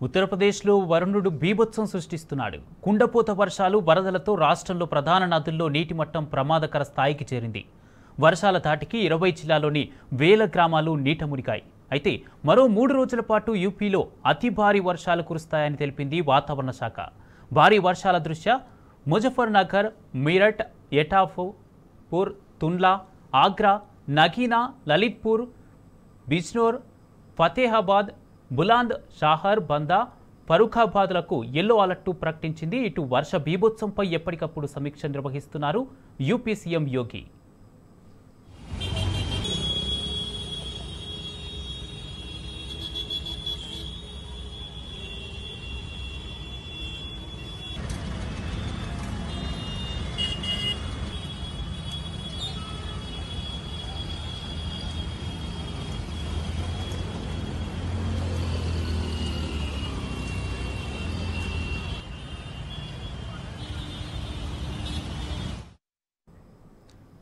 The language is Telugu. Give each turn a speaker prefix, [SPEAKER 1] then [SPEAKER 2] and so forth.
[SPEAKER 1] ఉత్తరప్రదేశ్లో వరుణుడు బీభత్సం సృష్టిస్తున్నాడు. కుండపోత వర్షాలు, వరదలతో రాష్ట్రంలో ప్రధాన నదుల్లో నీటి మట్టం ప్రమాదకర స్థాయికి చేరింది. వర్షాల ధాటికి 20 జిల్లాల్లోని వేల గ్రామాలు నీట మునిగాయి. అయితే మరో 3 రోజుల పాటు యూపీలో అతి భారీ వర్షాలు కురుస్తాయని తెలిపింది వాతావరణ శాఖ. భారీ వర్షాల దృష్ట్యా ముజఫర్నగర్, మీరట్, ఎటాపూర్, తుండ్లా, ఆగ్రా, నగీనా, లలిత్పూర్, బిజ్నోర్, ఫతేహాబాద్, బులాంద్ షాహర్, బందా, ఫరూఖాబాద్లకు ఎల్లో అలర్ట్ ప్రకటించింది. ఇటు వర్ష బీభత్సంపై ఎప్పటికప్పుడు సమీక్ష నిర్వహిస్తున్నారు యూపీ సీఎం యోగి.